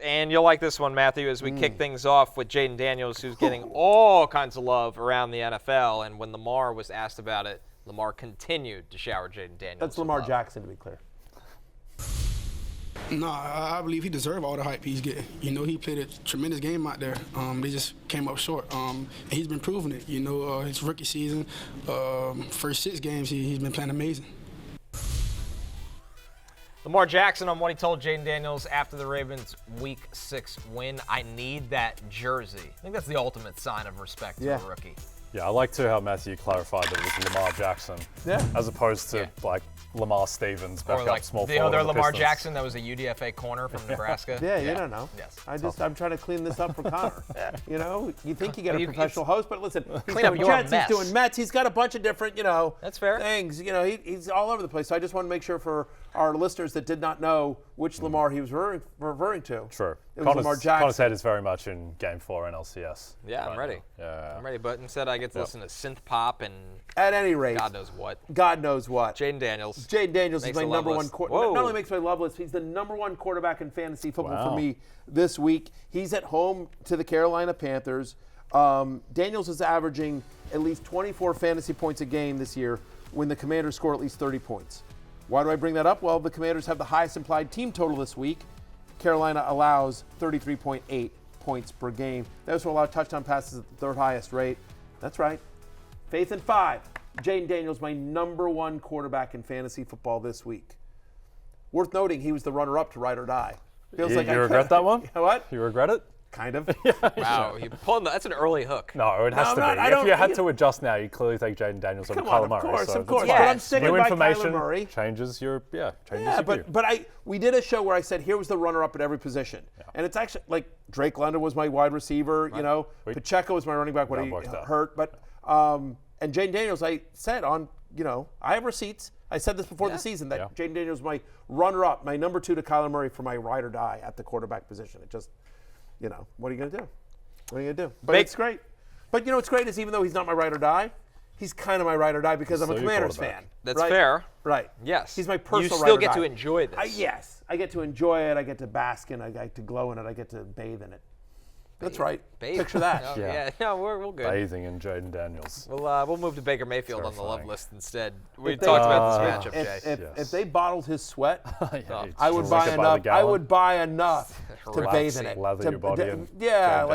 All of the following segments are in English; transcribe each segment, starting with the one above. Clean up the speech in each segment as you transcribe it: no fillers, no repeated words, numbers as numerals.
And you'll like this one, Matthew, as we kick things off with Jayden Daniels, who's getting all kinds of love around the NFL. And when Lamar was asked about it, Lamar continued to shower Jayden Daniels. That's Lamar Jackson, to be clear. No, I believe he deserves all the hype he's getting. You know, he played a tremendous game out there. They just came up short. And he's been proving it. You know, his rookie season, first 6 games, he's been playing amazing. Lamar Jackson on what he told Jayden Daniels after the Ravens' Week 6 win. I need that jersey. I think that's the ultimate sign of respect to a rookie. Yeah, I like too how Matthew clarified that it was Lamar Jackson, as opposed to like Lamar Stevens, backup like small the forward. other Lamar Pistons. Jackson that was a UDFA corner from Nebraska. You don't know. Yes. I'm trying to clean this up for Connor. You know, you think you get a professional host, but listen, he's clean up doing your Jets, mess. he's doing Mets, he's got a bunch of different, That's fair. things. You know, he's all over the place. So I just want to make sure for our listeners that did not know which Lamar he was referring to. Sure. It was Lamar Jackson. Connor's head is very much in Game 4 NLCS. Yeah, I'm ready. Yeah. I'm ready, but instead I get to listen to synth pop and At any rate, God knows what. Jayden Daniels. Jayden Daniels is Makes my the number love one list. quarterback. Not only makes my love list, he's the number one quarterback in fantasy football for me this week. He's at home to the Carolina Panthers. Daniels is averaging at least 24 fantasy points a game this year when the Commanders score at least 30 points. Why do I bring that up? Well, the Commanders have the highest implied team total this week. Carolina allows 33.8 points per game. They also allow touchdown passes at the third highest rate. That's right. Faith in 5. Jayden Daniels, my number one quarterback in fantasy football this week. Worth noting, he was the runner-up to Ride or Die. Feels like you regret that one? What? You regret it? Kind of. Wow, you pulling that's an early hook. No, it has to be. If you had to adjust now, you clearly take Jayden Daniels over Kyler Murray. Of course. Yeah. But I'm sticking New by information Kyler Murray. changes your view. We did a show where I said here was the runner-up at every position, and it's actually like Drake London was my wide receiver. Right. You know, Pacheco was my running back when he hurt, but and Jayden Daniels, I said on, I have receipts. I said this before the season that Jayden Daniels was my runner-up, my number 2 to Kyler Murray for my ride or die at the quarterback position. It just, what are you going to do? What are you going to do? But it's great. But what's great is even though he's not my ride or die, he's kind of my ride or die because I'm a Commanders fan. That's fair. Right. Yes. He's my personal You ride still or get die. to enjoy this. Yes. I get to enjoy it. I get to bask in it. I get to glow in it. I get to bathe in it. That's right. Picture that. No, we're good. Bathing in Jayden Daniels. We'll move to Baker Mayfield on the love list instead. We talked about this matchup, Jay. If they bottled his sweat, I would buy enough. I would buy enough to bathe in it. Lather your body in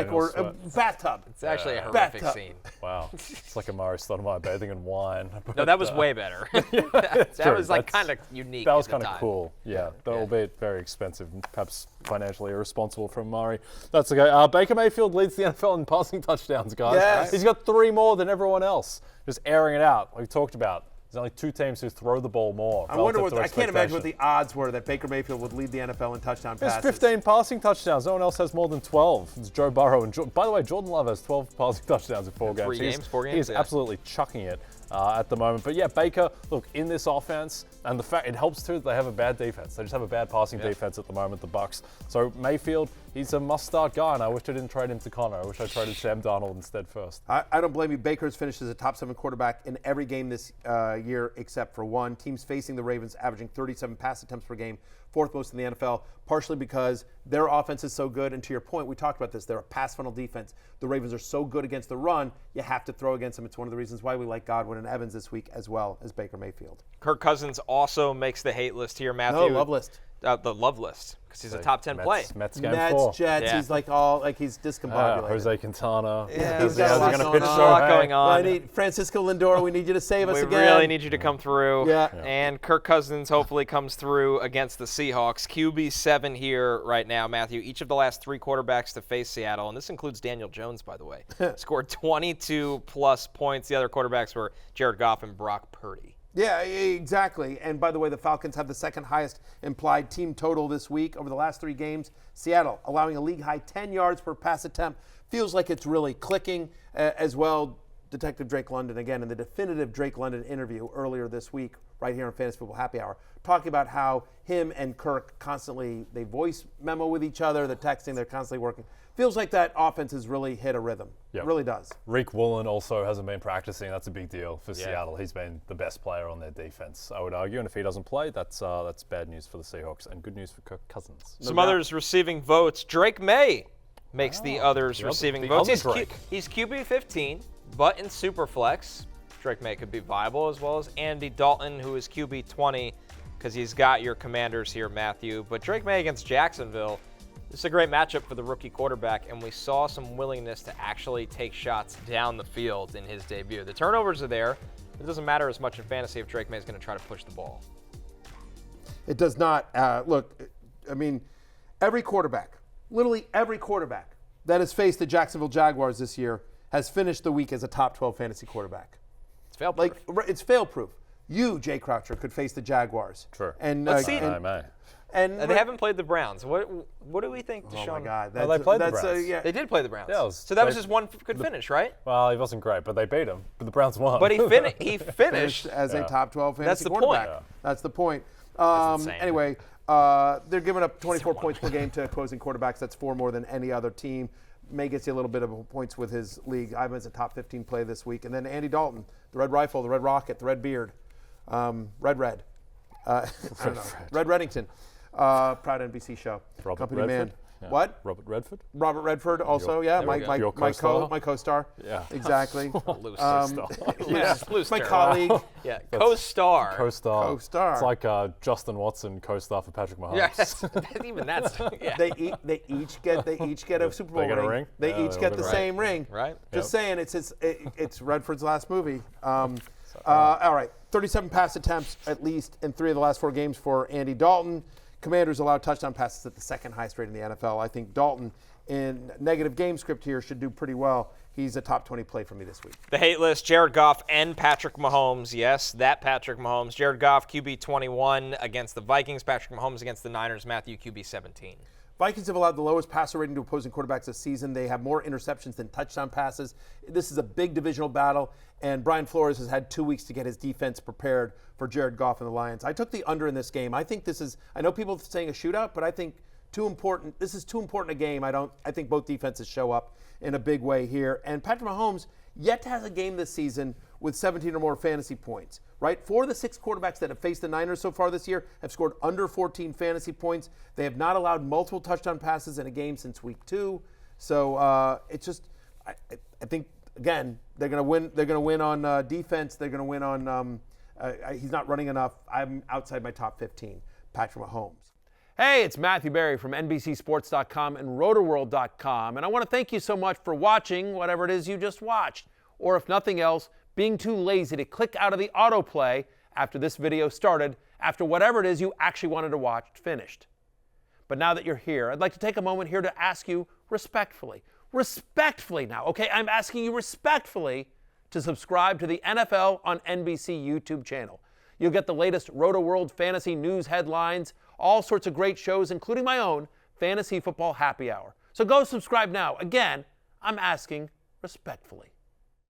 or a bathtub. It's actually a horrific scene. Wow. It's like Amari Stoudemire bathing in wine. No, that was way better. that was like kind of unique. That was kind of cool. Yeah. Albeit very expensive and perhaps financially irresponsible from Amari. That's okay. Baker Mayfield leads the NFL in passing touchdowns, guys. Yes. He's got 3 more than everyone else. Just airing it out. We've talked about. There's only 2 teams who throw the ball more. I can't imagine what the odds were that Baker Mayfield would lead the NFL in touchdown passes. There's 15 passing touchdowns. No one else has more than 12. It's Joe Burrow. And by the way, Jordan Love has 12 passing touchdowns in 4 games. 4 games. He is absolutely chucking it at the moment. But yeah, Baker, look, in this offense, and the fact it helps too that they have a bad defense. They just have a bad passing defense at the moment, the Bucs. So Mayfield, he's a must-start guy, and I wish I didn't trade him to Connor. I wish I traded Sam Darnold instead first. I don't blame you. Baker's finished as a top 7 quarterback in every game this year except for one. Teams facing the Ravens averaging 37 pass attempts per game, 4th most in the NFL, partially because their offense is so good. And to your point, we talked about this. They're a pass funnel defense. The Ravens are so good against the run, you have to throw against them. It's one of the reasons why we like Godwin and Evans this week as well as Baker Mayfield. Kirk Cousins also makes the hate list here, Matthew. No, love list. The love list, because he's a top 10 play. Mets game 4. Jets, he's he's discombobulated. Jose Quintana. He's got a lot going on. I need Francisco Lindor, we need you to save us again. We really need you to come through. Yeah. And Kirk Cousins hopefully comes through against the Seahawks. QB7 here right now, Matthew. Each of the last 3 quarterbacks to face Seattle, and this includes Daniel Jones, by the way, scored 22-plus points. The other quarterbacks were Jared Goff and Brock Purdy. Yeah, exactly. And by the way, the Falcons have the 2nd highest implied team total this week over the last 3 games. Seattle allowing a league-high 10 yards per pass attempt. Feels like it's really clicking as well. Detective Drake London, again, in the definitive Drake London interview earlier this week, right here on Fantasy Football Happy Hour, talking about how him and Kirk constantly, they voice memo with each other, they're texting, they're constantly working. Feels like that offense has really hit a rhythm. Yep. It really does. Reek Woolen also hasn't been practicing. That's a big deal for Seattle. He's been the best player on their defense, I would argue. And if he doesn't play, that's bad news for the Seahawks and good news for Kirk Cousins. Some others receiving votes. Drake May makes the others receiving votes. He's QB 15, but in Superflex, Drake May could be viable, as well as Andy Dalton, who is QB 20, because he's got your Commanders here, Matthew. But Drake May against Jacksonville, this is a great matchup for the rookie quarterback, and we saw some willingness to actually take shots down the field in his debut. The turnovers are there. It doesn't matter as much in fantasy if Drake May is going to try to push the ball. It does not. Look, I mean, every quarterback, literally every quarterback that has faced the Jacksonville Jaguars this year has finished the week as a top 12 fantasy quarterback. It's fail-proof. It's fail-proof. You, Jay Croucher, could face the Jaguars. Sure. And Let's see. And they haven't played the Browns. What do we think, Deshaun? Oh my God! They played the Browns. Yeah. They did play the Browns. Yeah, so that was just one good finish, right? Well, he wasn't great, but they beat him. But the Browns won. But he finished as a top 12 fantasy That's the quarterback. point. That's the point. That's insane. Anyway, they're giving up 24 points per game to opposing quarterbacks. That's 4 more than any other team. May gets you a little bit of points with his league. Ivan's a top 15 play this week. And then Andy Dalton, the Red Rifle, the Red Rocket, the Red Beard, Red. I don't know. Red Reddington. Proud NBC show. Robert Company Redford? man. Yeah. What? Robert Redford? Robert Redford also, Your my co-star? my co-star. Yeah. Exactly. Loose. Loose my term. colleague. Yeah, co-star. Co-star. Co-star. It's like Justin Watson co-star for Patrick Mahomes. Yeah, even that's. Yeah. They each get a Super Bowl They get a ring? They Yeah, each they get all the get a same ring. Right. Just saying, it's Redford's last movie. All right, 37 pass attempts at least in 3 of the last 4 games for Andy Dalton. Commanders allowed touchdown passes at the second highest rate in the NFL. I think Dalton, in negative game script here, should do pretty well. He's a top 20 play for me this week. The hate list, Jared Goff and Patrick Mahomes. Yes, that Patrick Mahomes. Jared Goff, QB 21 against the Vikings. Patrick Mahomes against the Niners. Matthew, QB 17. Vikings have allowed the lowest passer rating to opposing quarterbacks this season. They have more interceptions than touchdown passes. This is a big divisional battle, and Brian Flores has had 2 weeks to get his defense prepared for Jared Goff and the Lions. I took the under in this game. I think this is, I know people are saying a shootout, but I think this is too important a game. I think both defenses show up in a big way here. And Patrick Mahomes yet has a game this season with 17 or more fantasy points, right? 4 of the 6 quarterbacks that have faced the Niners so far this year have scored under 14 fantasy points. They have not allowed multiple touchdown passes in a game since week 2. So it's just, I think, again, they're going to win. They're going to win on defense. They're going to win on, he's not running enough. I'm outside my top 15, Patrick Mahomes. Hey, it's Matthew Berry from NBCSports.com and Rotoworld.com, and I want to thank you so much for watching whatever it is you just watched, or if nothing else, being too lazy to click out of the autoplay after this video started, after whatever it is you actually wanted to watch finished. But now that you're here, I'd like to take a moment here to ask you respectfully now, okay? I'm asking you respectfully to subscribe to the NFL on NBC YouTube channel. You'll get the latest Roto-World fantasy news headlines, all sorts of great shows, including my own Fantasy Football Happy Hour. So go subscribe now. Again, I'm asking respectfully.